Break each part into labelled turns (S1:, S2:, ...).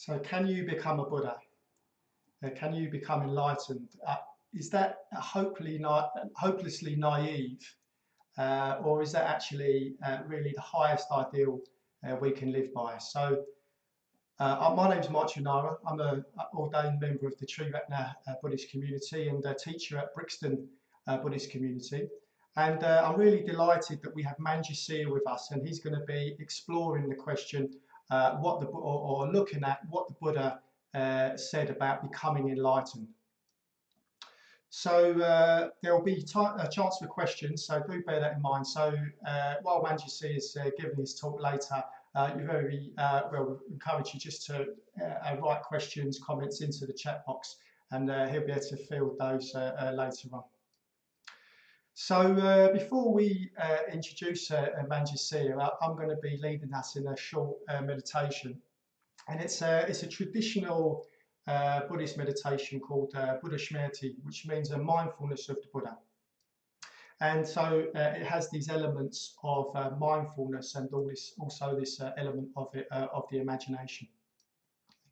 S1: So can you become a Buddha? Can you become enlightened? Is that hopelessly naive, or is that actually really the highest ideal we can live by? So my name is Manjusiha. I'm an ordained member of the Triratna Buddhist Community and a teacher at Brixton Buddhist Community. And I'm really delighted that we have Manjusiha with us, and he's going to be exploring the question, or looking at what the Buddha said about becoming enlightened. So there will be a chance for questions, so do bear that in mind. So while Manjusiha is giving his talk later, you very well encourage you just to write questions, comments into the chat box, and he'll be able to field those later on. So before we introduce Manjusiha, I'm going to be leading us in a short meditation, and it's a traditional Buddhist meditation called Buddha Smriti, which means a mindfulness of the Buddha. And so it has these elements of mindfulness and also this element of the imagination.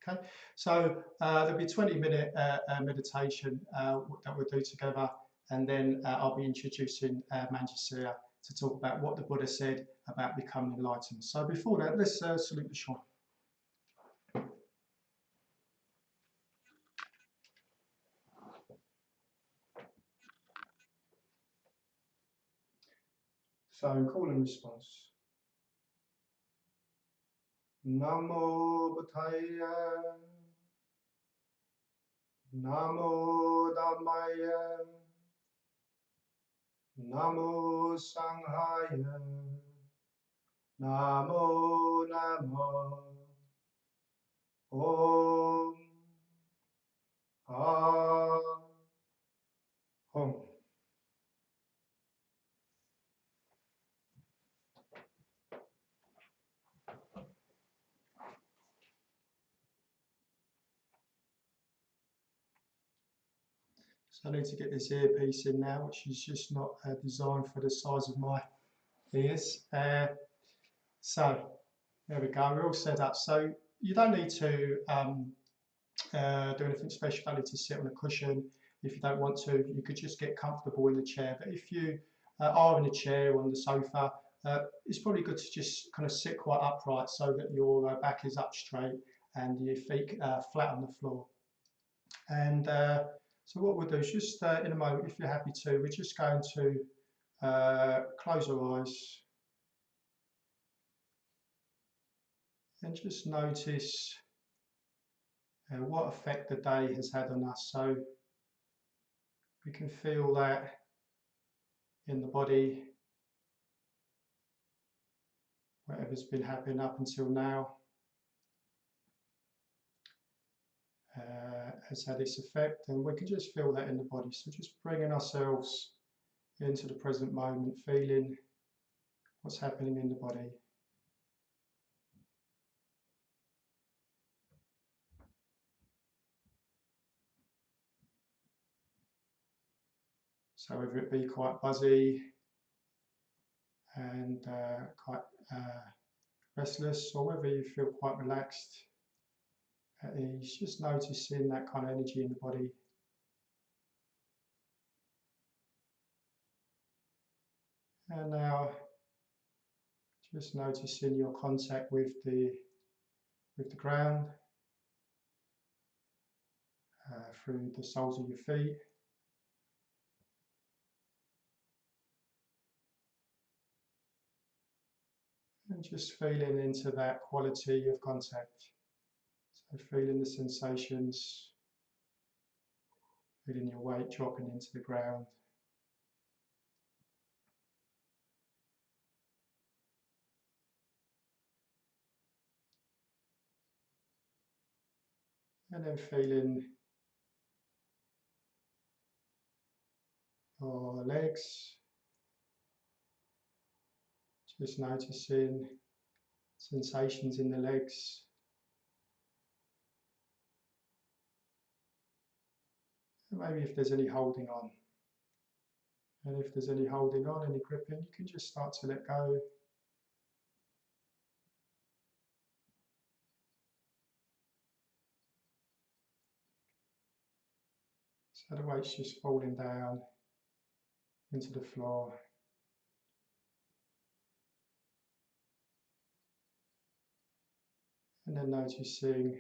S1: Okay, so there'll be a 20-minute meditation that we'll do together, and then I'll be introducing Manjusiha to talk about what the Buddha said about becoming enlightened. So before that, let's salute the shrine. So call and response. Namo Buddhaya, Namo Dhammaya, Namo Sanghaya, Namo Namo, Om Ahom. So I need to get this earpiece in now, which is just not designed for the size of my ears. So there we go, we're all set up. So you don't need to do anything special. You don't need to sit on a cushion. If you don't want to, you could just get comfortable in the chair. But if you are in a chair or on the sofa, it's probably good to just kind of sit quite upright so that your back is up straight and your feet flat on the floor. And so what we'll do is just in a moment, if you're happy to, we're just going to close our eyes and just notice what effect the day has had on us. So we can feel that in the body, whatever's been happening up until now has had its effect, and we can just feel that in the body. So just bringing ourselves into the present moment, feeling what's happening in the body. So whether it be quite buzzy and quite restless, or whether you feel quite relaxed at ease, just noticing that kind of energy in the body. And now just noticing your contact with the ground through the soles of your feet. And just feeling into that quality of contact. So feeling the sensations, feeling your weight dropping into the ground. And then feeling your legs, just noticing sensations in the legs. And maybe if there's any holding on. And if there's any holding on, any gripping, you can just start to let go. So the weight's just falling down into the floor. And then noticing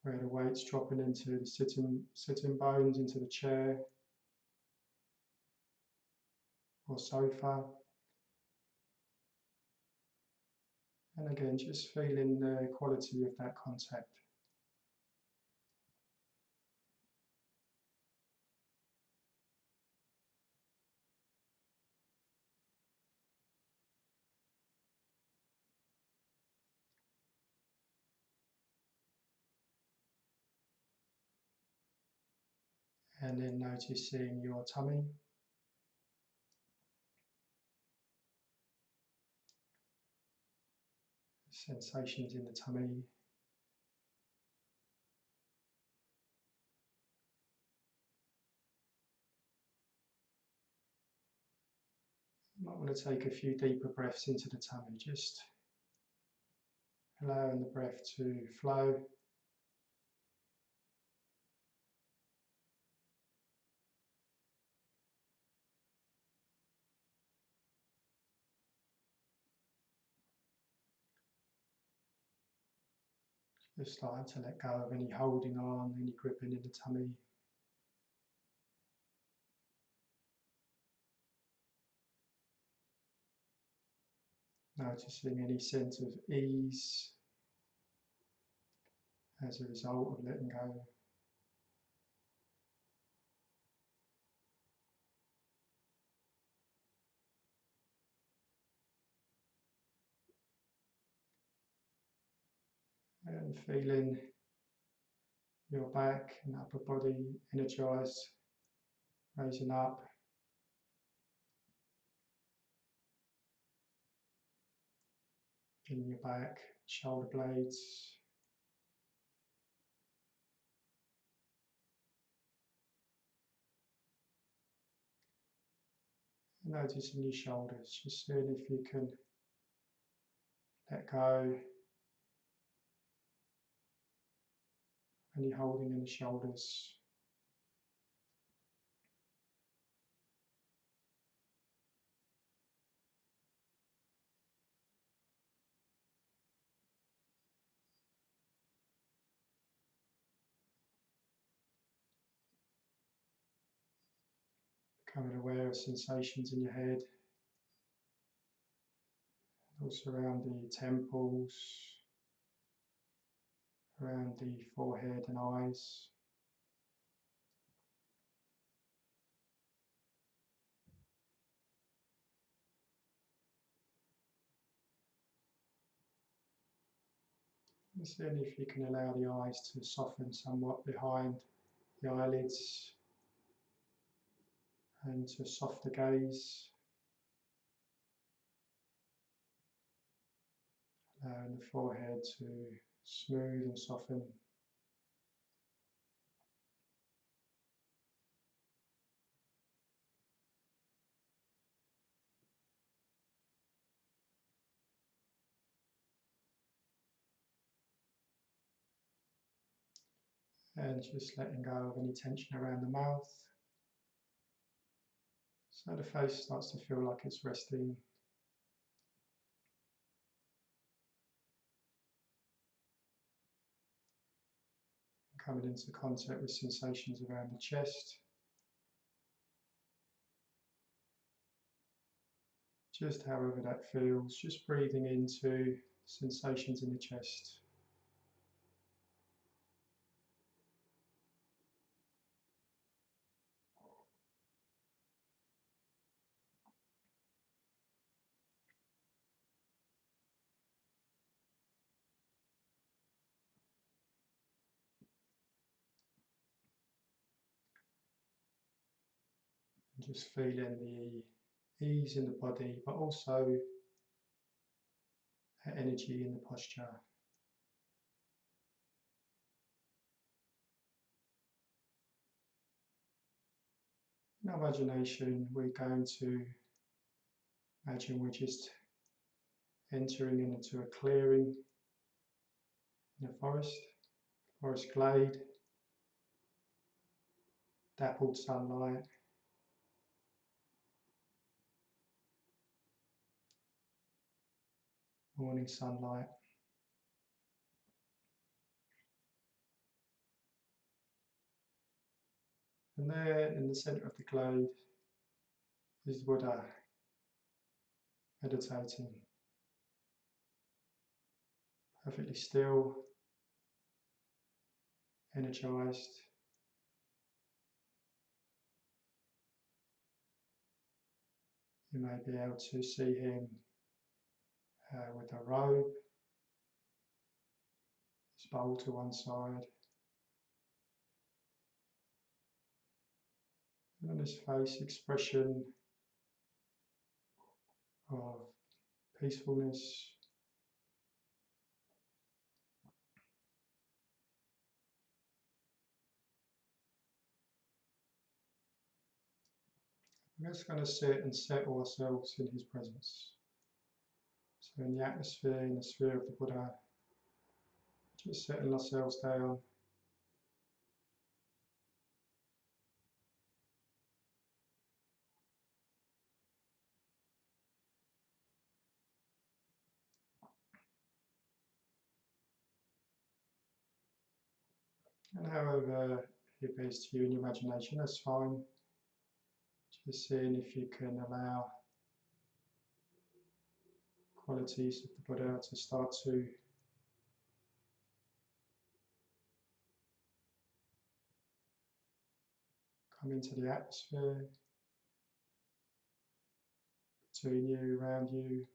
S1: where the weight's dropping into the sitting bones, into the chair or sofa. And again, just feeling the quality of that contact. And then noticing your tummy. Sensations in the tummy. You might want to take a few deeper breaths into the tummy, just allowing the breath to flow. Just starting to let go of any holding on, any gripping in the tummy. Noticing any sense of ease as a result of letting go. And feeling your back and upper body energized, raising up. Feeling your back, shoulder blades. Noticing your shoulders, just seeing if you can let go any holding in the shoulders. Becoming aware of sensations in your head, also around the temples, around the forehead and eyes. And seeing if you can allow the eyes to soften somewhat behind the eyelids and to softer gaze. Allowing the forehead to smooth and soften. And just letting go of any tension around the mouth. So the face starts to feel like it's resting. Coming into contact with sensations around the chest. Just however that feels, just breathing into sensations in the chest. And just feeling the ease in the body, but also energy in the posture. In our imagination, we're going to imagine we're just entering into a clearing in a forest glade. dappled sunlight. Morning sunlight. And there in the centre of the glade is the Buddha meditating, perfectly still, energized. You may be able to see him with a robe, his bowl to one side, and on his face expression of peacefulness, we're just going to sit and settle ourselves in his presence. So in the atmosphere, in the sphere of the Buddha, just settling ourselves down. And however it appears to you in your imagination, that's fine. Just seeing if you can allow qualities of the Buddha to start to come into the atmosphere between you, around you.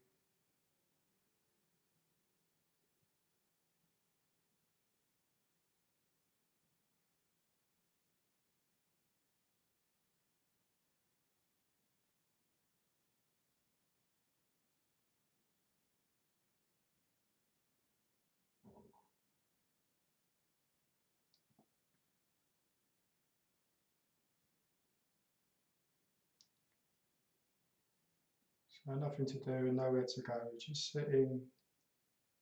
S1: So nothing to do and nowhere to go, just sitting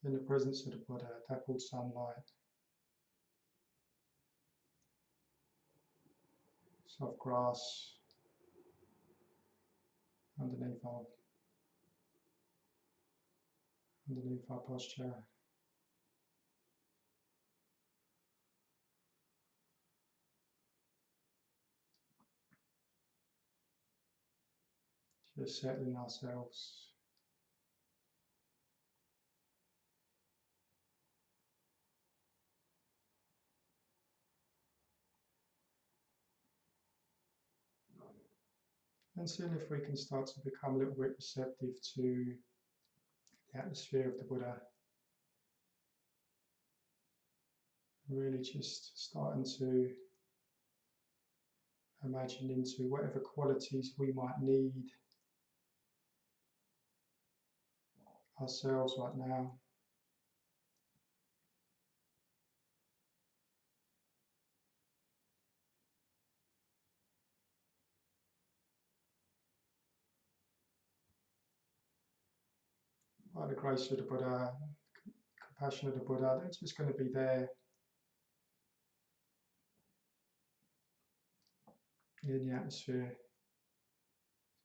S1: in the presence of the Buddha, dappled sunlight, soft grass underneath our posture. Just settling ourselves. And seeing if we can start to become a little bit receptive to the atmosphere of the Buddha. Really just starting to imagine into whatever qualities we might need ourselves right now. By the grace of the Buddha, compassion of the Buddha, they're just going to be there in the atmosphere.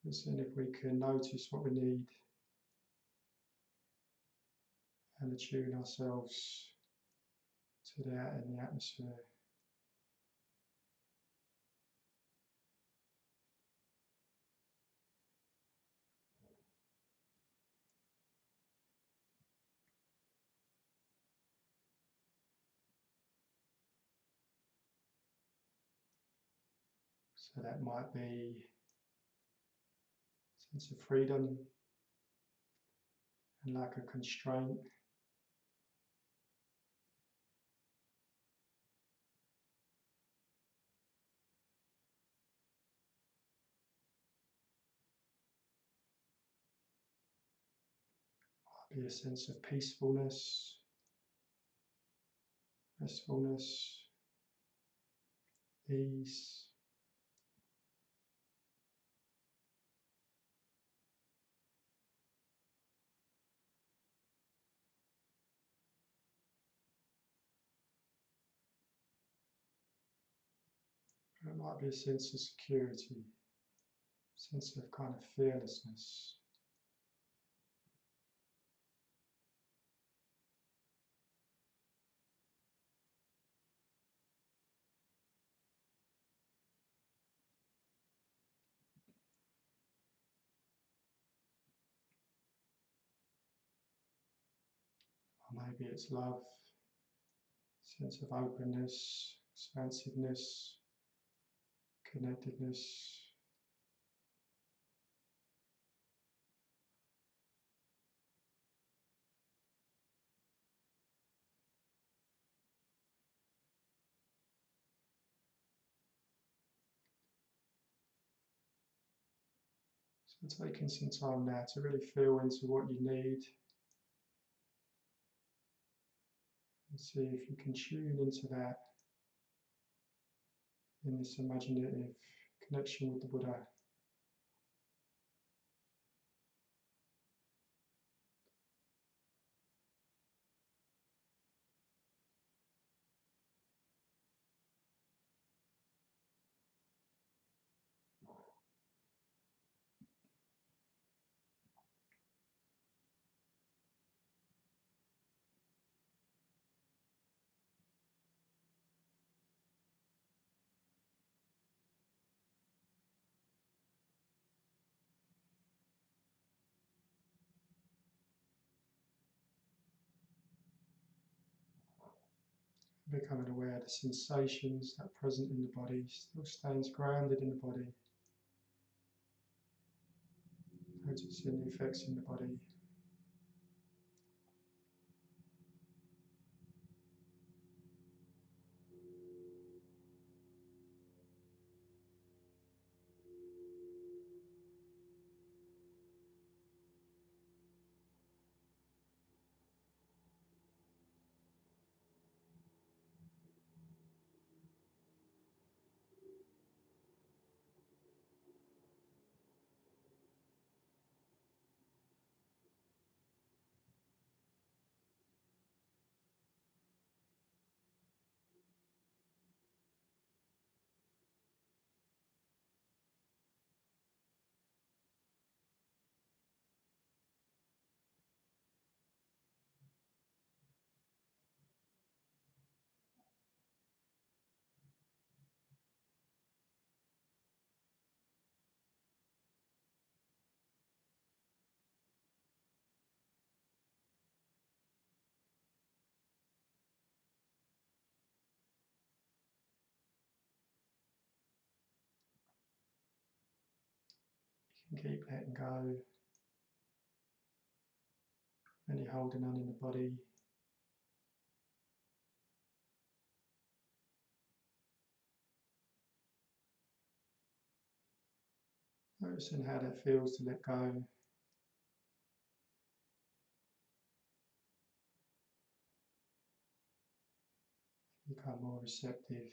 S1: Just seeing if we can notice what we need and attune ourselves to that in the atmosphere. So that might be a sense of freedom and lack of constraint. Might be a sense of peacefulness, restfulness, ease. It might be a sense of security, sense of kind of fearlessness. Or maybe it's love, sense of openness, expansiveness, connectedness. So taking some time now to really feel into what you need and see if you can tune into that in this imaginative connection with the Buddha. Becoming aware of the sensations that are present in the body, still stays grounded in the body. Noticing the effects in the body. You can keep letting go. Any holding on in the body. Noticing how that feels to let go. Become more receptive.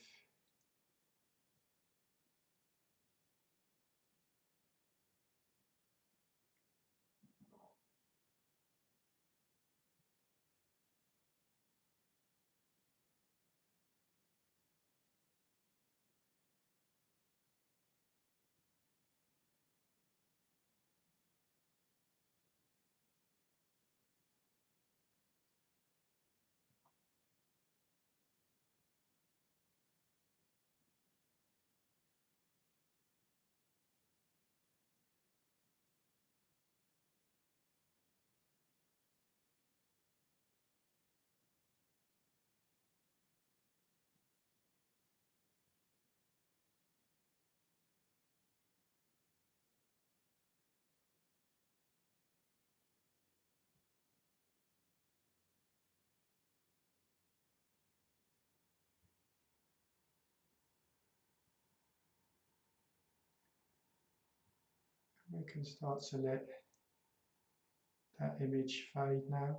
S1: We can start to let that image fade now.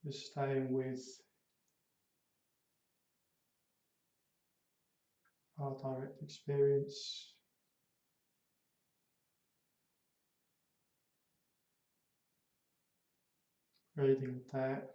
S1: Just staying with our direct experience. Breathing with that.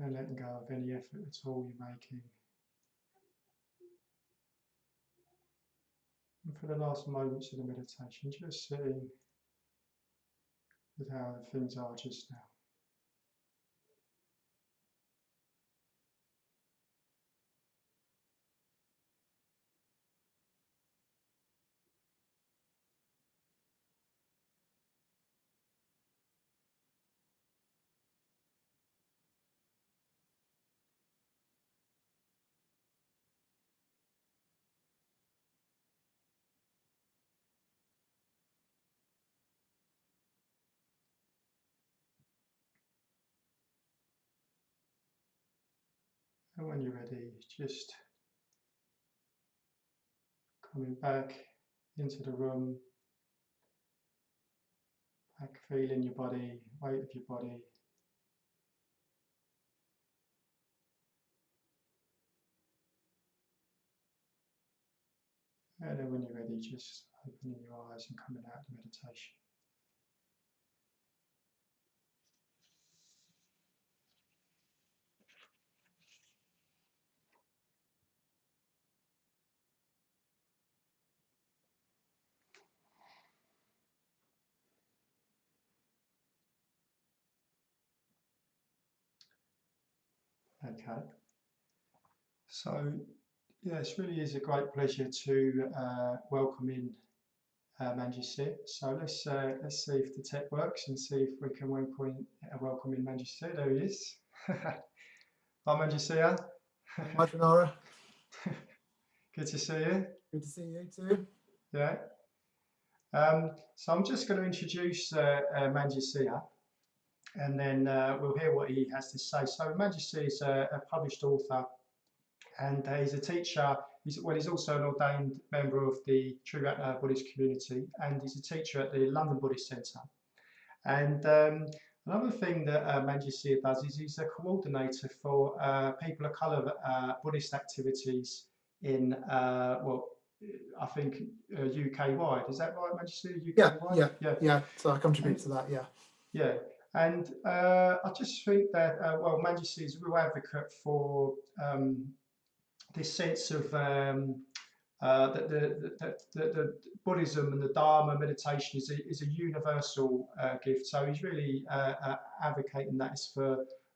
S1: and letting go of any effort at all you're making. And for the last moments of the meditation, just sitting with how things are just now. And when you're ready, just coming back into the room, back feeling your body, weight of your body. And then when you're ready, just opening your eyes and coming out of the meditation. Okay. So, yes, really is a great pleasure to welcome in Manjusiha. So let's see if the tech works and see if we can welcome in Manjusiha. There he is. Hi Manjusiha.
S2: Hi Janara.
S1: Good to see you.
S2: Good to see you too.
S1: Yeah. So I'm just going to introduce Manjusiha, and then we'll hear what he has to say. So Manjusiha is a published author, and he's a teacher. He's also an ordained member of the True Buddhist Community, and he's a teacher at the London Buddhist Centre. And another thing that Manjusiha does is he's a coordinator for people of colour Buddhist activities in, well, I think UK wide. Is that right, Manjusiha?
S2: Yeah. So I contribute to that.
S1: Yeah. And I just think that well, Manjusiha is a real advocate for this sense of that the Buddhism and the Dharma meditation is a universal gift. So he's really advocating that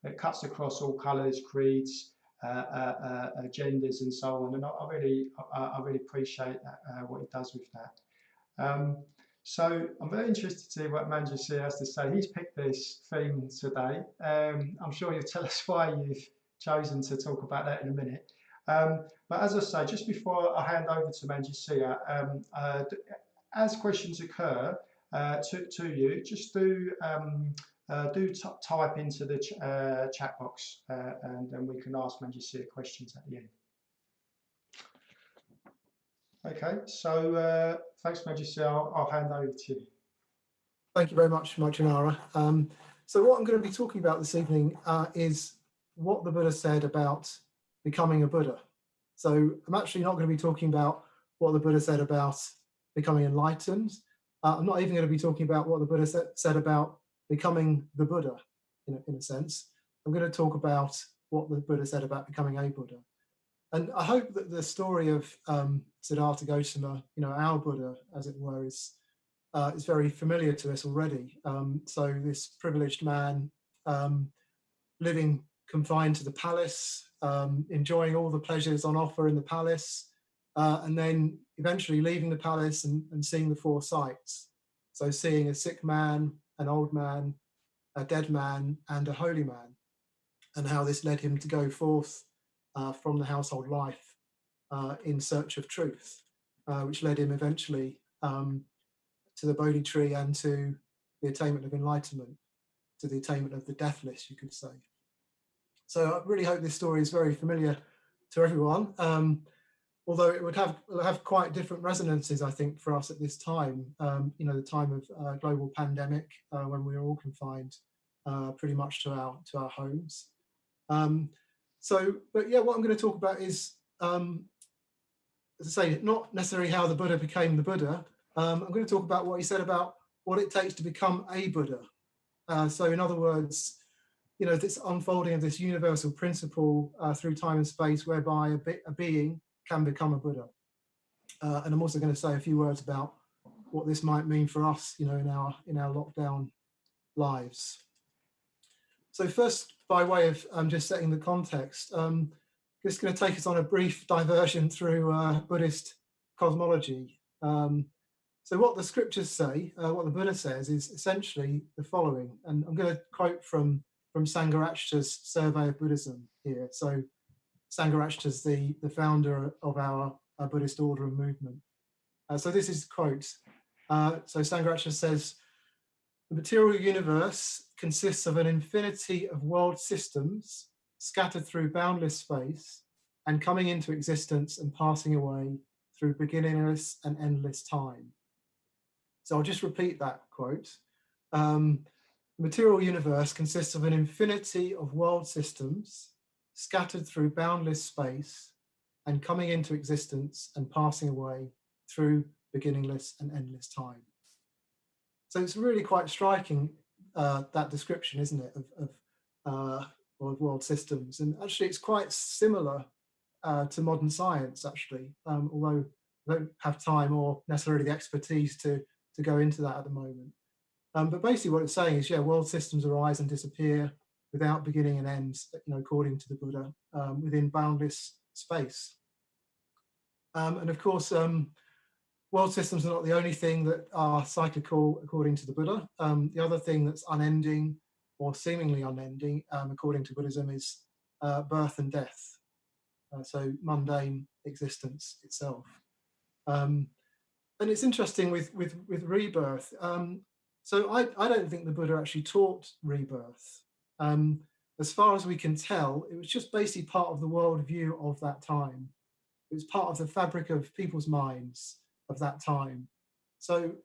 S1: it cuts across all colours, creeds, genders, and so on. And I really appreciate that, what he does with that. So I'm very interested to see what Manjusiha has to say. He's picked this theme today. I'm sure you'll tell us why you've chosen to talk about that in a minute. But as I say, just before I hand over to Manjusiha, as questions occur to you, just do type into the chat box, and then we can ask Manjusiha questions at the end. Okay, so thanks, Manjusiha. I'll hand over to you.
S2: Thank you very much, Janara. So what I'm going to be talking about this evening is what the Buddha said about becoming a Buddha. So I'm actually not going to be talking about what the Buddha said about becoming enlightened. I'm not even going to be talking about what the Buddha said about becoming the Buddha, in a sense. I'm going to talk about what the Buddha said about becoming a Buddha. And I hope that the story of Siddhartha Gautama, our Buddha, as it were, is very familiar to us already. So this privileged man living confined to the palace, enjoying all the pleasures on offer in the palace, and then eventually leaving the palace and seeing the four sights. So seeing a sick man, an old man, a dead man, and a holy man, and how this led him to go forth from the household life in search of truth, which led him eventually to the Bodhi tree and to the attainment of enlightenment, to the attainment of the deathless, you could say. So I really hope this story is very familiar to everyone, although it would have quite different resonances, I think, for us at this time, the time of global pandemic, when we were all confined pretty much to our homes. But yeah, what I'm going to talk about is, as I say, not necessarily how the Buddha became the Buddha. I'm going to talk about what he said about what it takes to become a Buddha. So in other words, this unfolding of this universal principle through time and space, whereby a being can become a Buddha. And I'm also going to say a few words about what this might mean for us, in our lockdown lives. So first, by way of just setting the context, just going to take us on a brief diversion through Buddhist cosmology. So what the scriptures say, what the Buddha says, is essentially the following, and I'm going to quote from Sangharakshita's Survey of Buddhism here. So Sangharakshita's the founder of our Buddhist order and movement. So this is a quote. So Sangharakshita says, "The material universe consists of an infinity of world systems scattered through boundless space and coming into existence and passing away through beginningless and endless time." So I'll just repeat that quote. The material universe consists of an infinity of world systems scattered through boundless space and coming into existence and passing away through beginningless and endless time. So it's really quite striking, that description, isn't it, of world systems. And actually it's quite similar to modern science, actually, although I don't have time or necessarily the expertise to go into that at the moment. But basically what it's saying is, world systems arise and disappear without beginning and end, according to the Buddha, within boundless space. And of course, world systems are not the only thing that are cyclical, according to the Buddha. The other thing that's unending or seemingly unending, according to Buddhism, is birth and death. So mundane existence itself. And it's interesting with rebirth. So I don't think the Buddha actually taught rebirth. As far as we can tell, it was just basically part of the worldview of that time. It was part of the fabric of people's minds of that time. So,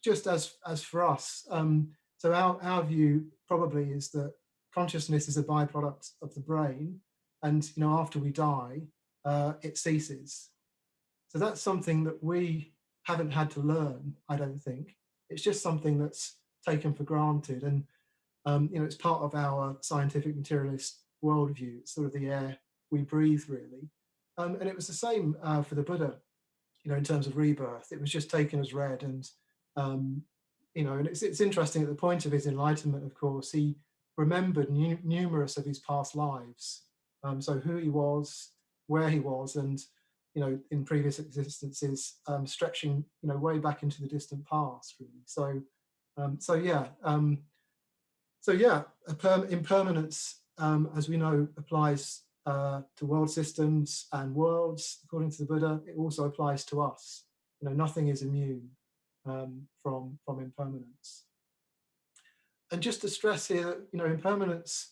S2: just as for us, so our view probably is that consciousness is a byproduct of the brain, and after we die, it ceases. So that's something that we haven't had to learn, I don't think. It's just something that's taken for granted, and it's part of our scientific materialist worldview. It's sort of the air we breathe, really. And it was the same for the Buddha, in terms of rebirth. It was just taken as read, and and it's interesting, at the point of his enlightenment, of course, he remembered numerous of his past lives. So who he was, where he was, and in previous existences, stretching way back into the distant past, really. Impermanence, as we know, applies to world systems and worlds, according to the Buddha. It also applies to us. Nothing is immune from impermanence. And just to stress here, impermanence,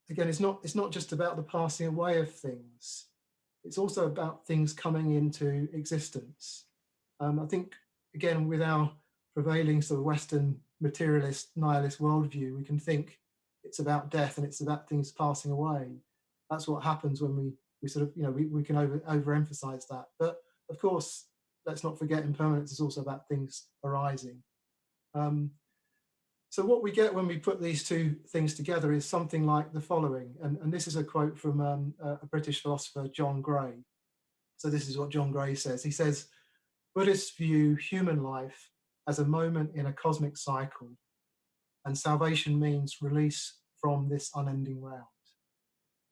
S2: again, it's not just about the passing away of things. It's also about things coming into existence. I think, again, with our prevailing sort of Western materialist, nihilist worldview, we can think it's about death and it's about things passing away. That's what happens when we sort of, we can overemphasize that. But of course, let's not forget, impermanence is also about things arising. So what we get when we put these two things together is something like the following, and this is a quote from a British philosopher, John Gray. So this is what John Gray says. He says, "Buddhists view human life as a moment in a cosmic cycle, and salvation means release from this unending round."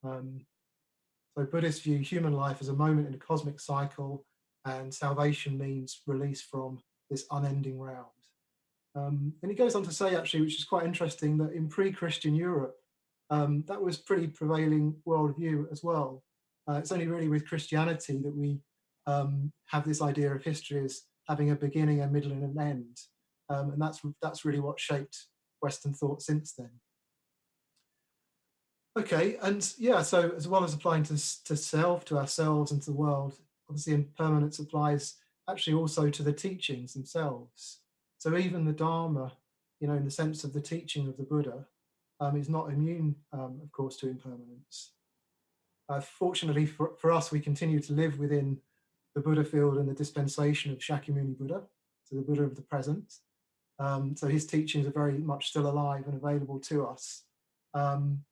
S2: So Buddhists view human life as a moment in a cosmic cycle, and salvation means release from this unending round. And he goes on to say, actually, which is quite interesting, that in pre-Christian Europe, that was pretty prevailing worldview as well. It's only really with Christianity that we have this idea of history as having a beginning, a middle, and an end. And that's really what shaped Western thought since then. Okay, and so as well as applying to self, to ourselves, and to the world, obviously impermanence applies actually also to the teachings themselves. So even the Dharma, in the sense of the teaching of the Buddha, is not immune, of course, to impermanence. Fortunately for us, we continue to live within the Buddha field and the dispensation of Shakyamuni Buddha, so the Buddha of the present. So his teachings are very much still alive and available to us. And,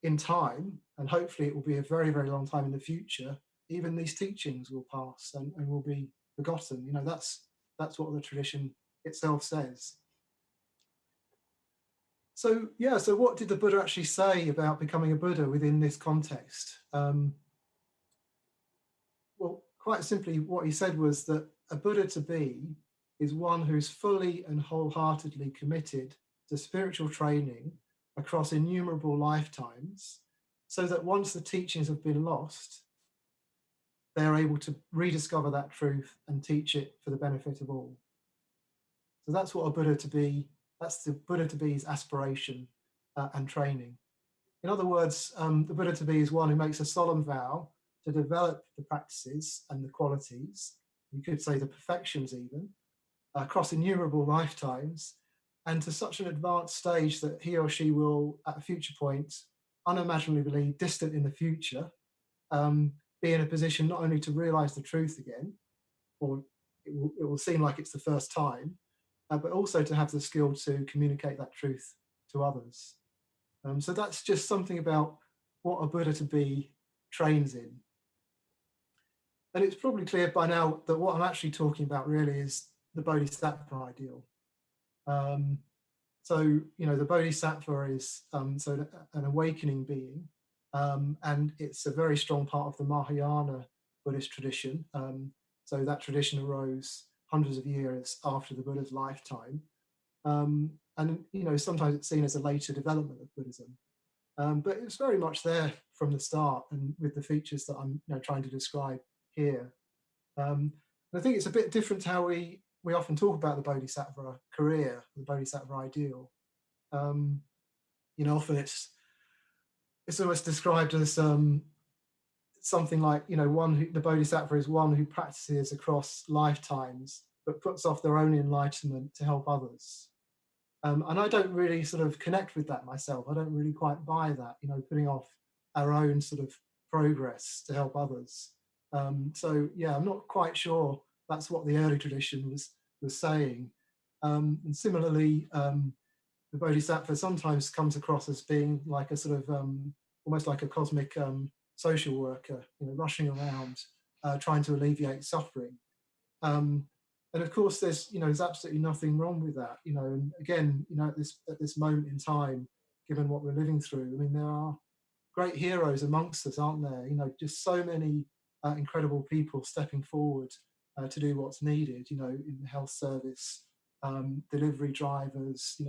S2: in time, and hopefully it will be a very, very long time in the future, even these teachings will pass and will be forgotten. That's what the tradition itself says. So yeah, so what did the Buddha actually say about becoming a Buddha within this context? Well, quite simply, what he said was that a Buddha to be is one who's fully and wholeheartedly committed to spiritual training across innumerable lifetimes, so that once the teachings have been lost, they're able to rediscover that truth and teach it for the benefit of all. So that's what a Buddha to be, that's the Buddha to be's aspiration and training. In other words, the Buddha to be is one who makes a solemn vow to develop the practices and the qualities, you could say the perfections even, across innumerable lifetimes, and to such an advanced stage that he or she will, at a future point, unimaginably distant in the future, be in a position not only to realize the truth again, or it will seem like it's the first time, but also to have the skill to communicate that truth to others. So that's just something about what a Buddha to be trains in. And it's probably clear by now that what I'm actually talking about really is the Bodhisattva ideal. So, the Bodhisattva is so an awakening being, and it's a very strong part of the Mahayana Buddhist tradition. So that tradition arose hundreds of years after the Buddha's lifetime. And, sometimes it's seen as a later development of Buddhism. But it's very much there from the start, and with the features that I'm trying to describe here. And I think it's a bit different to how we often talk about the Bodhisattva career, the Bodhisattva ideal. Often it's almost described as something like, the Bodhisattva is one who practices across lifetimes, but puts off their own enlightenment to help others. And I don't really sort of connect with that myself. I don't really quite buy that, putting off our own sort of progress to help others. So yeah, I'm not quite sure that's what the early tradition was saying. And similarly, the Bodhisattva sometimes comes across as being like a sort of almost like a cosmic social worker, rushing around trying to alleviate suffering. And of course, there's absolutely nothing wrong with that. And again, at this moment in time, given what we're living through, I mean, there are great heroes amongst us, aren't there? Just so many incredible people stepping forward to do what's needed. In the health service, delivery drivers,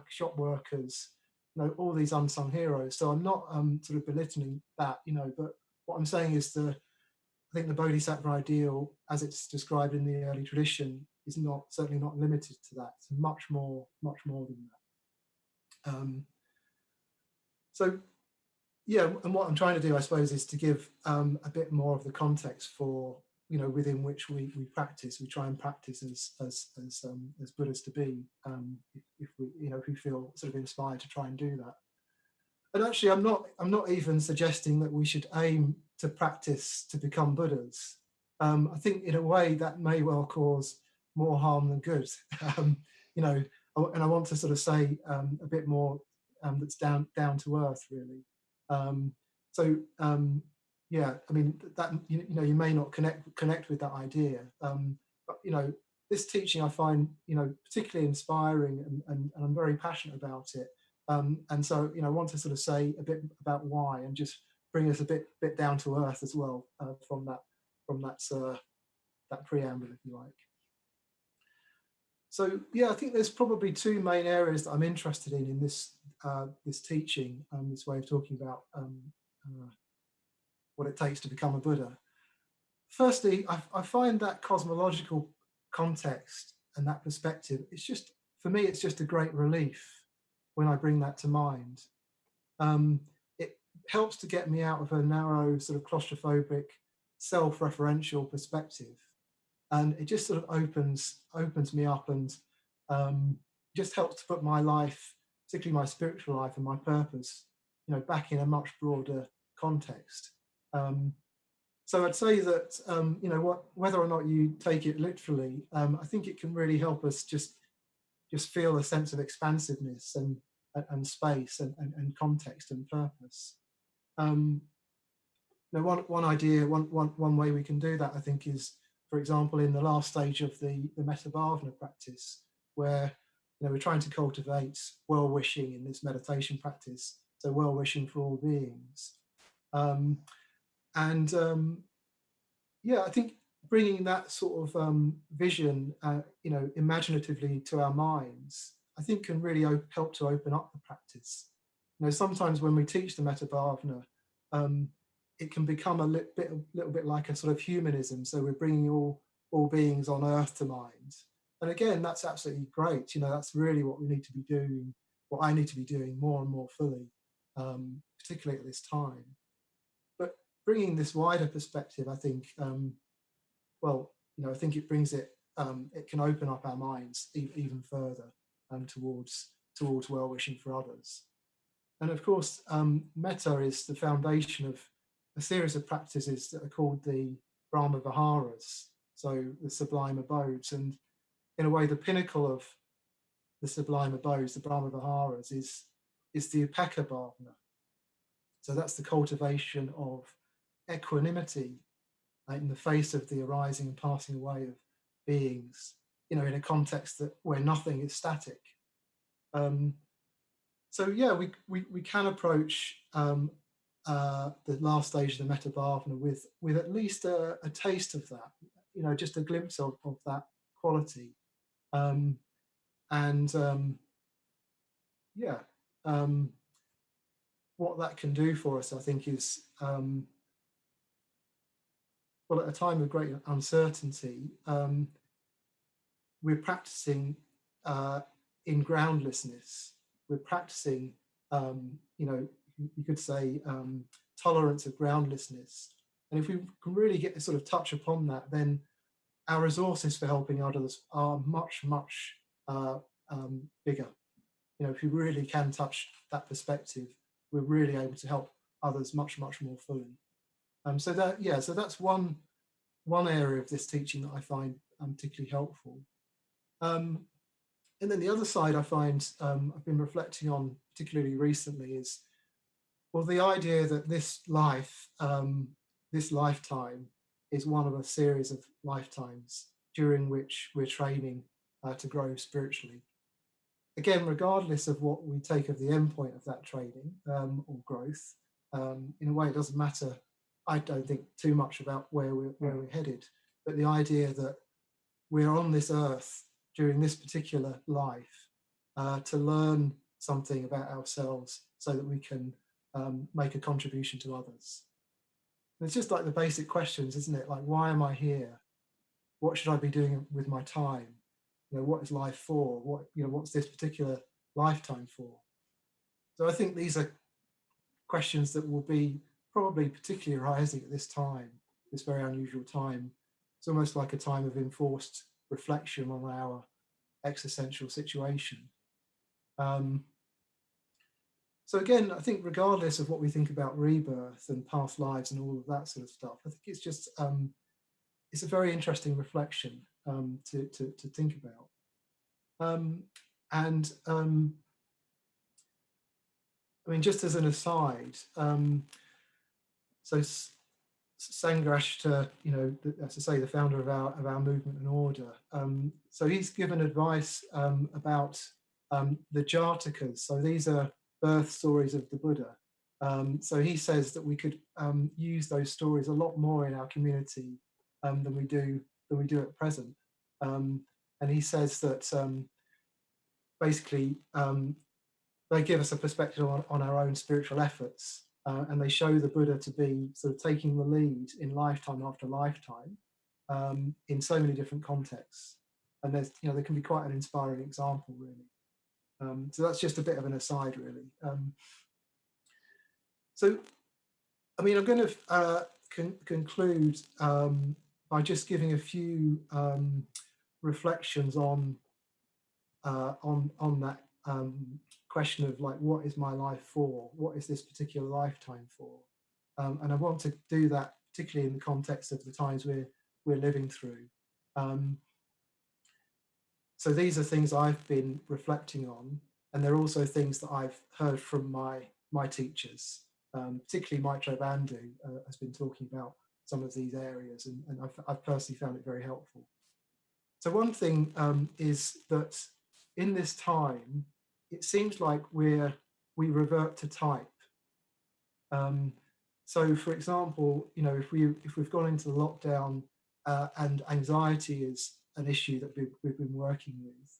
S2: shop workers, all these unsung heroes. So I'm not sort of belittling that, but what I'm saying is I think the Bodhisattva ideal, as it's described in the early tradition, is certainly not limited to that. It's much more than that. So, yeah, and what I'm trying to do, I suppose, is to give a bit more of the context for within which we practice. We try and practice as Buddhas to be, if we feel sort of inspired to try and do that. And actually, I'm not even suggesting that we should aim to practice to become Buddhas. I think in a way that may well cause more harm than good. And I want to sort of say a bit more that's down to earth, really. Yeah, I mean that you may not connect with that idea, but this teaching I find particularly inspiring, and I'm very passionate about it. And so I want to sort of say a bit about why, and just bring us a bit down to earth as well from that preamble, if you like. So yeah, I think there's probably two main areas that I'm interested in this teaching, this way of talking about what it takes to become a Buddha. Firstly, I find that cosmological context and that perspective, for me, it's just a great relief when I bring that to mind. It helps to get me out of a narrow, sort of claustrophobic, self-referential perspective. And it just sort of opens me up, and just helps to put my life, particularly my spiritual life and my purpose, back in a much broader context. So I'd say that whether or not you take it literally, I think it can really help us just just feel a sense of expansiveness and space and context and purpose. Now, one idea, one way we can do that, I think, is, for example, in the last stage of the metta bhavana practice, where we're trying to cultivate well-wishing in this meditation practice, so well-wishing for all beings. Yeah, I think bringing that sort of vision, imaginatively to our minds, I think can really help to open up the practice. Sometimes when we teach the metta bhavana, it can become a little bit like a sort of humanism. So we're bringing all beings on earth to mind. And again, that's absolutely great. That's really what we need to be doing, what I need to be doing more and more fully, particularly at this time. But bringing this wider perspective, I think, I think it brings it can open up our minds even further towards well-wishing for others. And of course, metta is the foundation of a series of practices that are called the Brahma Viharas, so the sublime abodes. And in a way, the pinnacle of the sublime abodes, the Brahma Viharas, is the Upekkha Bhavana. So that's the cultivation of equanimity in the face of the arising and passing away of beings, in a context where nothing is static. So yeah, we can approach the last stage of the metta bhavana with at least a taste of that, just a glimpse of that quality, what that can do for us, I think, is at a time of great uncertainty, we're practicing in groundlessness. We're practicing, you could say, tolerance of groundlessness. And if we can really get to sort of touch upon that, then our resources for helping others are much, much bigger. If we really can touch that perspective, we're really able to help others much, much more fully. So that's one area of this teaching that I find particularly helpful. And then the other side I find I've been reflecting on particularly recently is, the idea that this life, this lifetime, is one of a series of lifetimes during which we're training to grow spiritually. Again, regardless of what we take of the endpoint of that training or growth, in a way it doesn't matter, I don't think, too much about where we're headed, but the idea that we're on this earth during this particular life to learn something about ourselves so that we can make a contribution to others. And it's just like the basic questions, isn't it? Like, why am I here? What should I be doing with my time? What is life for? What's this particular lifetime for? So I think these are questions that will be probably particularly arising at this time, this very unusual time. It's almost like a time of enforced reflection on our existential situation. So again, I think regardless of what we think about rebirth and past lives and all of that sort of stuff, I think it's just it's a very interesting reflection to think about. I mean, just as an aside, so Sangharakshita, as I say, the founder of our movement and order, so he's given advice about the Jatakas. So these are birth stories of the Buddha. So he says that we could use those stories a lot more in our community than we do at present. And he says that basically they give us a perspective on our own spiritual efforts, and they show the Buddha to be sort of taking the lead in lifetime after lifetime in so many different contexts. And there's, there can be quite an inspiring example, really. So that's just a bit of an aside, really. So, I mean, I'm going to conclude by just giving a few reflections on that question of, like, what is my life for? What is this particular lifetime for? And I want to do that particularly in the context of the times we're living through. so these are things I've been reflecting on, and they're also things that I've heard from my teachers, particularly Maitreya Bandhu has been talking about some of these areas, and I've personally found it very helpful. So one thing is that in this time, it seems like we revert to type. So, for example, you know, if we've gone into the lockdown and anxiety is an issue that we've been working with,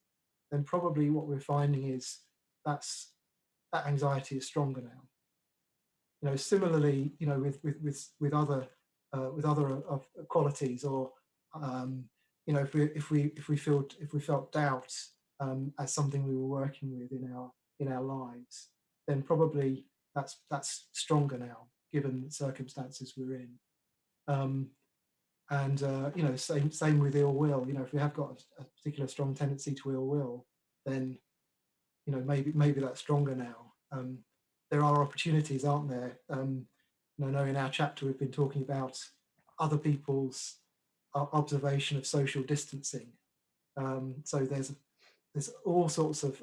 S2: then probably what we're finding is that anxiety is stronger now. You know, similarly, you know, with other qualities, or you know, if we felt doubt as something we were working with in our lives, then probably that's stronger now, given the circumstances we're in. And you know, same with ill will. You know, if we have got a particular strong tendency to ill will, then you know, maybe that's stronger now. There are opportunities, aren't there? You know, in our chapter we've been talking about other people's observation of social distancing. So there's all sorts of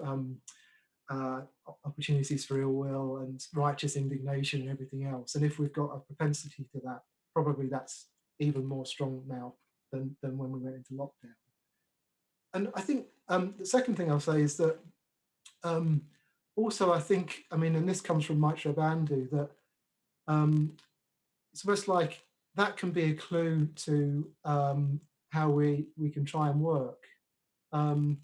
S2: opportunities for ill will and righteous indignation and everything else. And if we've got a propensity to that, probably that's even more strong now than when we went into lockdown. And I think the second thing I'll say is that also, I think, I mean, and this comes from Maitreya Bandhu, that it's almost like that can be a clue to how we can try and work. You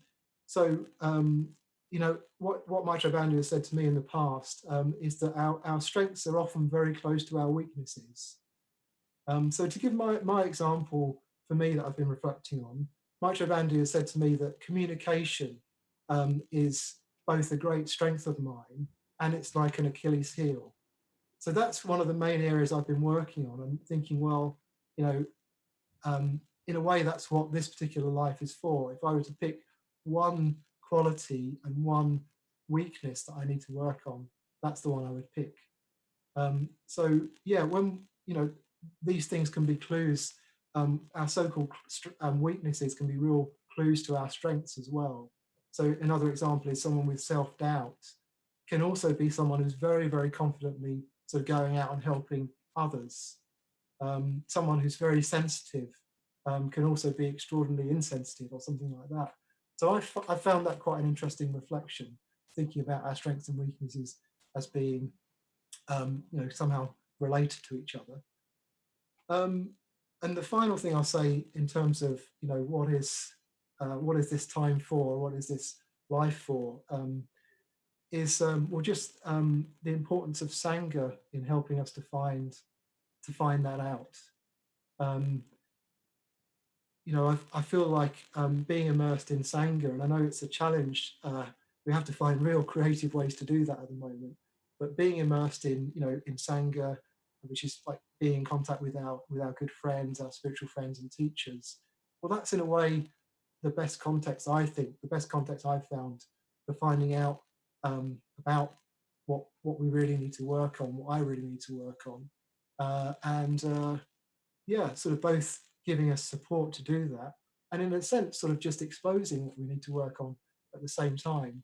S2: know, what Maitreya Bandhu has said to me in the past is that our strengths are often very close to our weaknesses. So to give my example for me that I've been reflecting on, Maitreya Bandhu has said to me that communication is both a great strength of mine and it's like an Achilles heel. So that's one of the main areas I've been working on and thinking, well, you know, in a way that's what this particular life is for. If I were to pick one quality and one weakness that I need to work on, that's the one I would pick. So yeah, when, you know, these things can be clues, our so-called weaknesses can be real clues to our strengths as well. So another example is someone with self-doubt can also be someone who's very, very confidently sort of going out and helping others. Someone who's very sensitive can also be extraordinarily insensitive or something like that. So I found that quite an interesting reflection, thinking about our strengths and weaknesses as being, you know, somehow related to each other. And the final thing I'll say in terms of, you know, what is this time for? What is this life for? Is well, just the importance of Sangha in helping us to find that out. You know, I feel like being immersed in Sangha, and I know it's a challenge. We have to find real creative ways to do that at the moment. But being immersed in, you know, in Sangha, which is like being in contact with our good friends, our spiritual friends and teachers, well, that's in a way the best context, I think, the best context I've found for finding out about what we really need to work on, what I really need to work on, yeah, sort of both giving us support to do that, and in a sense, sort of just exposing what we need to work on at the same time.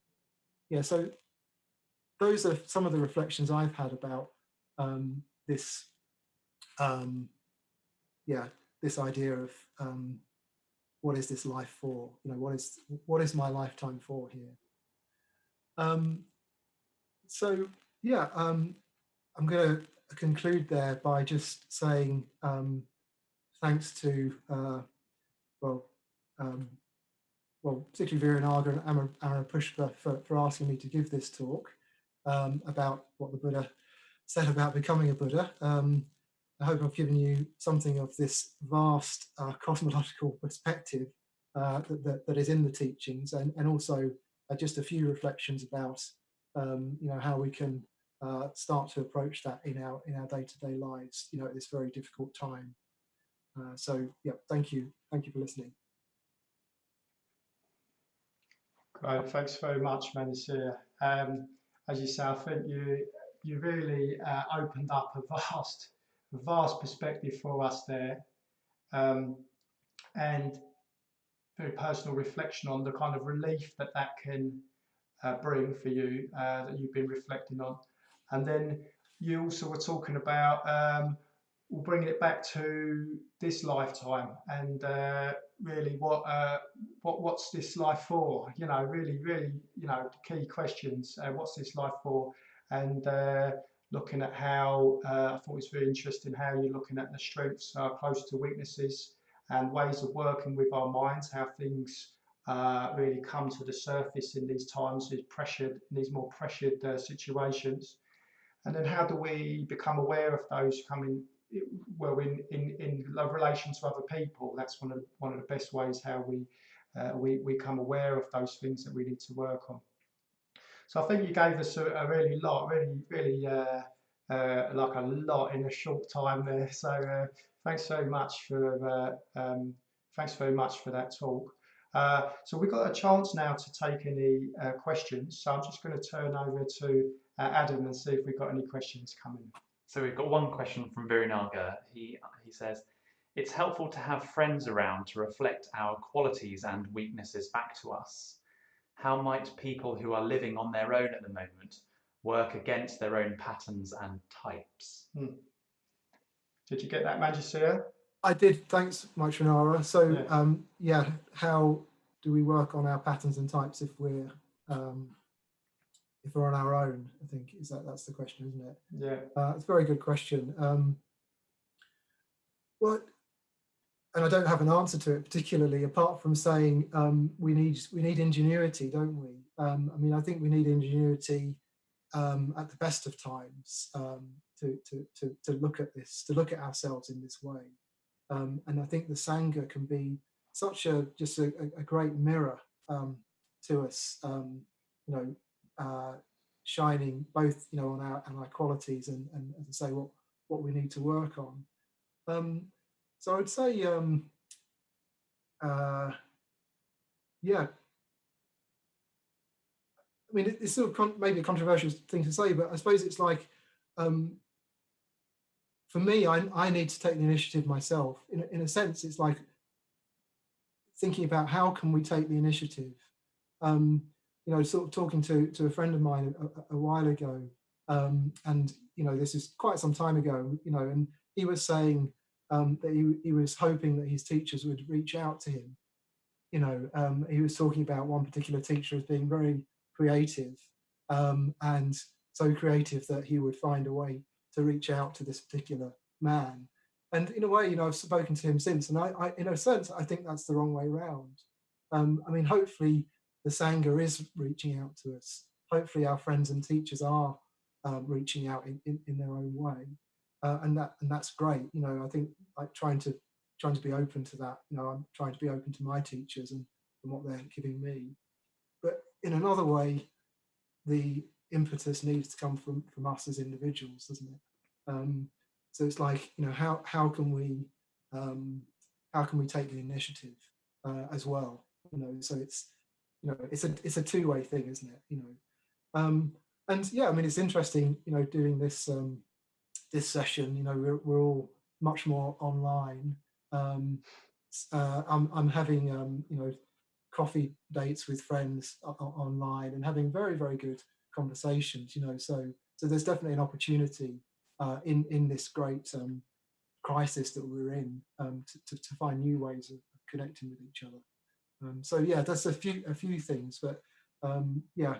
S2: Yeah, so those are some of the reflections I've had about this, yeah, this idea of what is this life for? You know, what is my lifetime for here? So yeah, I'm going to conclude there by just saying thanks to well, particularly Viranaga and Amara Pushpa for asking me to give this talk about what the Buddha said about becoming a Buddha. I hope I've given you something of this vast cosmological perspective that is in the teachings, and also just a few reflections about you know, how we can start to approach that in our day-to-day lives, you know, at this very difficult time. So yeah, thank you for listening.
S1: Great, thanks very much, Manjusiha. As you say, I think you really opened up a vast perspective for us there, and very personal reflection on the kind of relief that that can bring for you, that you've been reflecting on. And then you also were talking about bringing it back to this lifetime and really what's this life for? You know, really, you know, the key questions. What's this life for? And looking at how I thought it was very interesting how you're looking at the strengths close to weaknesses and ways of working with our minds, how things really come to the surface in these times, in these more pressured situations. And then how do we become aware of those coming, well, in relation to other people? That's one of the best ways how we become aware of those things that we need to work on. So I think you gave us a really like a lot in a short time there. So thanks very much for that talk. So we've got a chance now to take any questions. So I'm just going to turn over to Adam and see if we've got any questions coming.
S3: So we've got one question from Virinaga. He says, it's helpful to have friends around to reflect our qualities and weaknesses back to us. How might people who are living on their own at the moment work against their own patterns and types?
S1: Did you get that, Manjusiha?
S2: I did, thanks, Maitranara. So yeah, how do we work on our patterns and types if we're on our own? I think that's the question, isn't it?
S1: Yeah.
S2: It's a very good question. Well, and I don't have an answer to it particularly, apart from saying we need ingenuity, don't we? I mean, I think we need ingenuity at the best of times to look at this, to look at ourselves in this way. And I think the Sangha can be such a great mirror to us, you know, shining both, you know, on our qualities and as I say, what we need to work on. So I would say, yeah. I mean, it's sort of maybe a controversial thing to say, but I suppose it's like, for me, I need to take the initiative myself. In a sense, it's like thinking about how can we take the initiative. You know, sort of talking to a friend of mine a while ago, and you know, this is quite some time ago. You know, and he was saying that he was hoping that his teachers would reach out to him. You know, he was talking about one particular teacher as being very creative, and so creative that he would find a way to reach out to this particular man. And in a way, you know, I've spoken to him since, and I in a sense, I think that's the wrong way around. I mean, hopefully the Sangha is reaching out to us. Hopefully our friends and teachers are reaching out in their own way. And that's great. You know, I think like trying to be open to that. You know, I'm trying to be open to my teachers and what they're giving me. But in another way, the impetus needs to come from us as individuals, doesn't it? So it's like, you know, how can we take the initiative as well? You know, so it's, you know, it's a two-way thing, isn't it? You know, and yeah, I mean, it's interesting, you know, doing this this session. You know, we're all much more online. I'm having you know, coffee dates with friends online and having very, very good conversations. You know, so there's definitely an opportunity in this great crisis that we're in to find new ways of connecting with each other. So yeah, that's a few things, but yeah,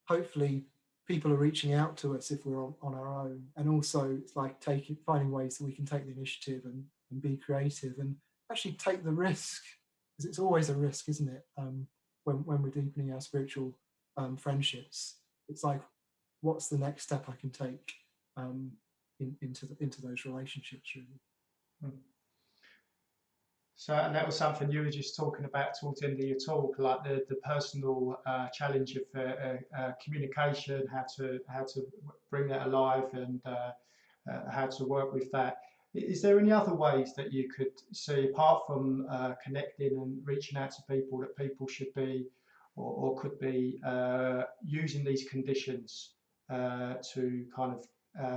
S2: hopefully people are reaching out to us if we're on our own, and also it's like finding ways that we can take the initiative and be creative and actually take the risk, because it's always a risk, isn't it? When we're deepening our spiritual friendships, it's like, what's the next step I can take into those relationships, really.
S1: So, and that was something you were just talking about towards the end of your talk, like the personal challenge of communication, how to bring that alive, and how to work with that. Is there any other ways that you could see, apart from connecting and reaching out to people, that people should be or could be using these conditions to kind of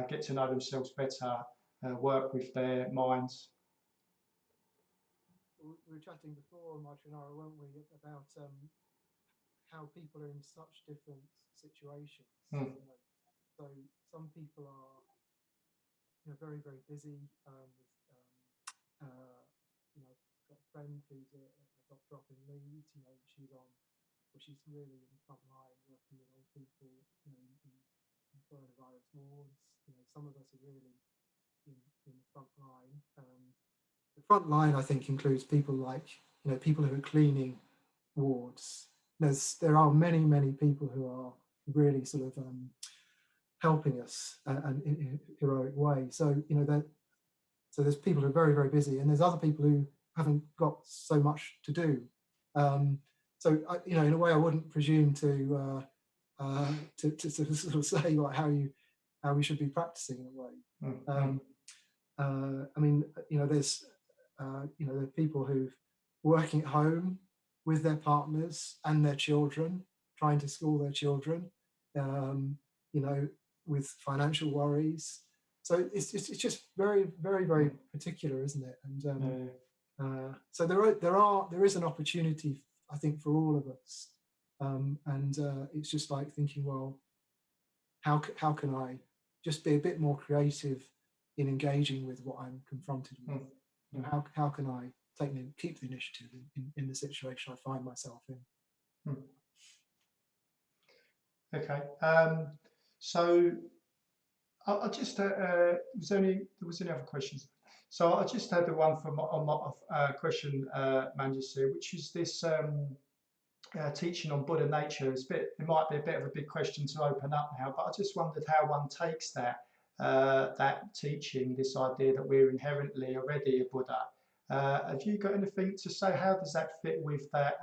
S1: get to know themselves better, work with their minds?
S2: we were chatting before, Martinara, weren't we, about how people are in such different situations. You know? So some people are, you know, very, very busy. You know, got a friend who's a doctor up in Leeds. You know, she's really in the front line working with old people. You know, in coronavirus wards. You know, some of us are really in the front line. The front line, I think, includes people like, you know, people who are cleaning wards. There are many, many people who are really sort of helping us and in a heroic way. So, you know, so there's people who are very, very busy, and there's other people who haven't got so much to do. So, you know, in a way, I wouldn't presume to sort of say like how we should be practicing in a way. I mean, you know, there's you know, there are people who working at home with their partners and their children, trying to school their children, you know, with financial worries. So it's just very, very, very particular, isn't it? And so there is an opportunity, I think, for all of us. And it's just like thinking, well, how can I just be a bit more creative in engaging with what I'm confronted with? You know, how can I keep the initiative in the situation I find myself in?
S1: Okay. So I just there was any other questions. So I just had the one from on my question, Manjusiha, which is this teaching on Buddha nature. It might be a bit of a big question to open up now, but I just wondered how one takes that teaching, this idea that we're inherently already a Buddha. Have you got anything to say? How does that fit with that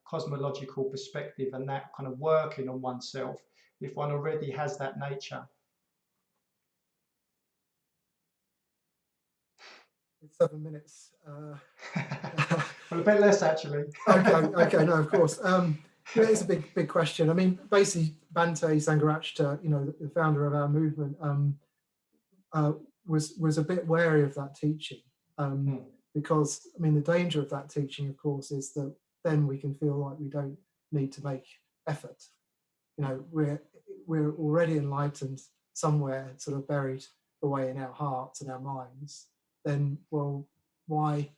S1: cosmological perspective and that kind of working on oneself if one already has that nature?
S2: 7 minutes.
S1: Well, a bit less actually.
S2: Okay, no, of course. Yeah, it's a big question. I mean, basically, Bhante Sangharakshita, you know, the founder of our movement, was a bit wary of that teaching, because I mean, the danger of that teaching, of course, is that then we can feel like we don't need to make effort. You know, we're already enlightened somewhere, sort of buried away in our hearts and our minds. Then, well, why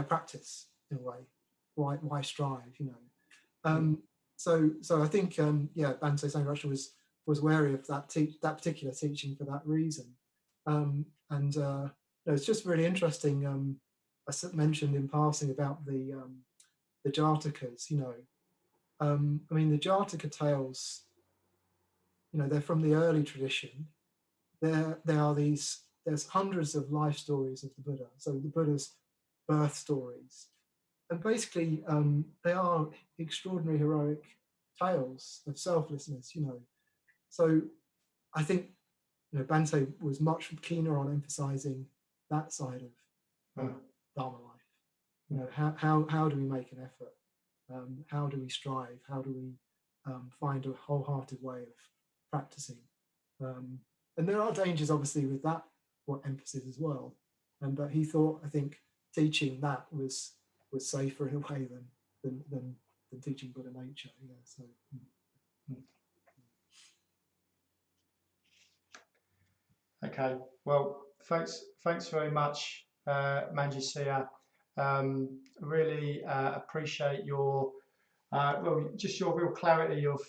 S2: practice in a way? Why strive? You know. So I think yeah, Bhante Sangharakshita was wary of that particular teaching for that reason. No, it's just really interesting. I mentioned in passing about the Jatakas. You know, I mean, the Jataka tales, you know, they're from the early tradition. There's hundreds of life stories of the Buddha. So the Buddha's birth stories, and basically they are extraordinary heroic tales of selflessness. You know, so I think, you know, Bhante was much keener on emphasizing that side of Dharma life. You know, how do we make an effort? How do we strive? How do we find a wholehearted way of practicing? And there are dangers, obviously, with that emphasis as well. But he thought, I think, teaching that was safer in a way than teaching Buddha nature. Yeah. So.
S1: Okay. Well, thanks very much, Manjusiha. Really appreciate your just your real clarity of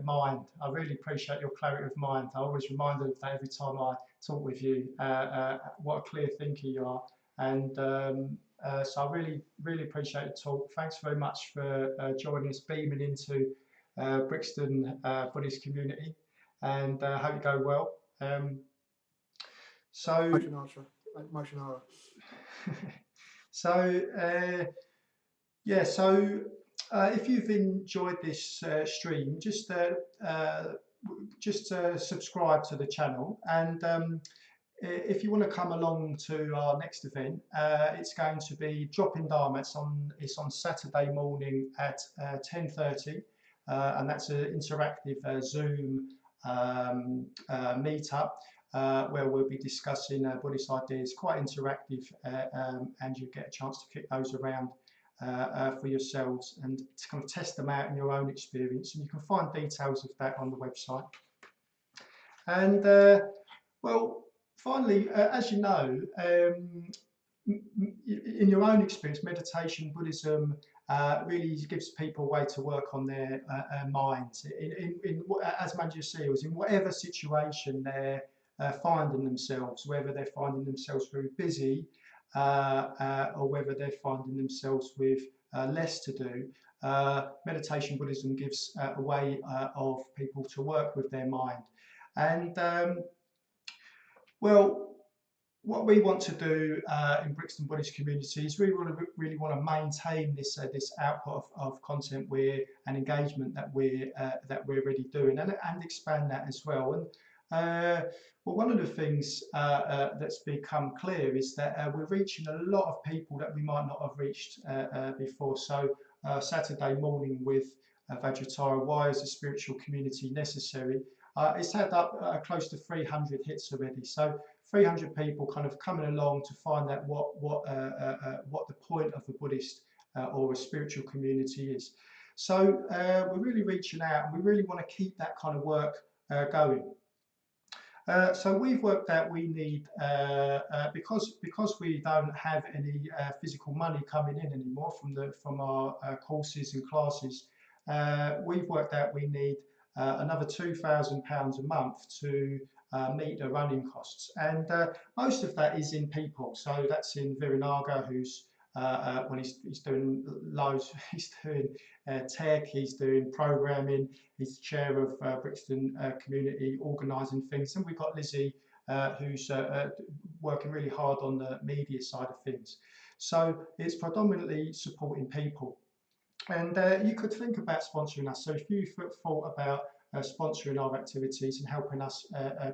S1: mind. I really appreciate your clarity of mind. I always reminded of that every time I talk with you. What a clear thinker you are, and so I really appreciate the talk. Thanks very much for joining us, beaming into Brixton Buddhist Community, and hope you go well. So. So yeah, so if you've enjoyed this stream, just subscribe to the channel, and if you want to come along to our next event, it's going to be Dropping Dharma. It's on Saturday morning at 10:30, and that's an interactive Zoom meetup. where we'll be discussing Buddhist ideas, quite interactive, and you get a chance to kick those around for yourselves and to kind of test them out in your own experience. And you can find details of that on the website. And well, finally, as you know, in your own experience, meditation, Buddhism really gives people a way to work on their minds. As Manjusiha was, in whatever situation they're finding themselves, whether they're finding themselves very busy or whether they're finding themselves with less to do, meditation Buddhism gives a way of people to work with their mind. And well, what we want to do in Brixton Buddhist Community is we really want to maintain this this output of content and engagement that we're already doing, and expand that as well. And well, one of the things that's become clear is that we're reaching a lot of people that we might not have reached before. So Saturday morning with Vajratara, why is a spiritual community necessary? It's had up close to 300 hits already. So 300 people kind of coming along to find out what the point of a Buddhist or a spiritual community is. So we're really reaching out, and we really want to keep that kind of work going. So we've worked out we need, because we don't have any physical money coming in anymore from our courses and classes, we've worked out we need another £2,000 a month to meet the running costs, and most of that is in people. So that's in Viranaga, who's when he's doing loads, he's doing tech, he's doing programming, he's the chair of Brixton Community, organising things, and we've got Lizzie, who's working really hard on the media side of things. So it's predominantly supporting people. And you could think about sponsoring us. So if you thought about sponsoring our activities and helping us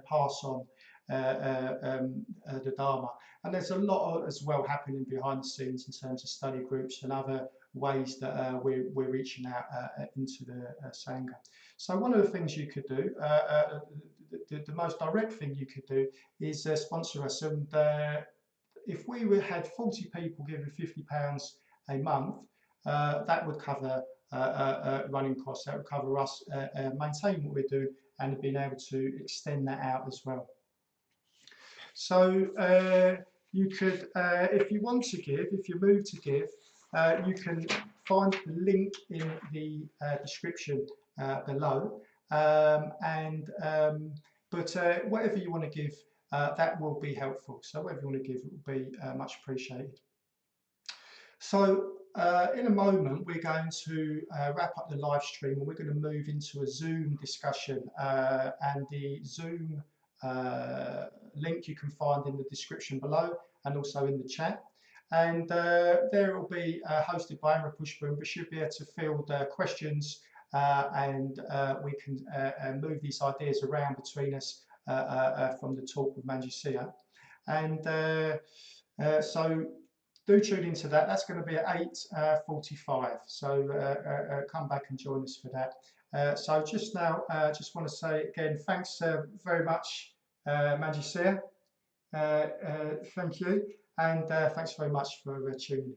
S1: pass on the Dharma, and there's a lot as well happening behind the scenes in terms of study groups and other ways that we're reaching out into the Sangha. So one of the things you could do, the most direct thing you could do, is sponsor us. And if we had 40 people giving £50 a month, that would cover running costs. That would cover us maintaining what we're doing and being able to extend that out as well. So you could, if you want to give, if you move to give, you can find the link in the description below. But whatever you want to give, that will be helpful. So whatever you want to give will be much appreciated. So in a moment, we're going to wrap up the live stream, and we're going to move into a Zoom discussion. And the Zoom link you can find in the description below and also in the chat. And there it will be hosted by Amra Pushpun, but she'll be able to field questions and we can move these ideas around between us from the talk with Manjusiha. And so do tune into that. That's going to be at 8:45. So come back and join us for that. So just now, just want to say again, thanks very much, Manjusiha. Thank you, and thanks very much for tuning in.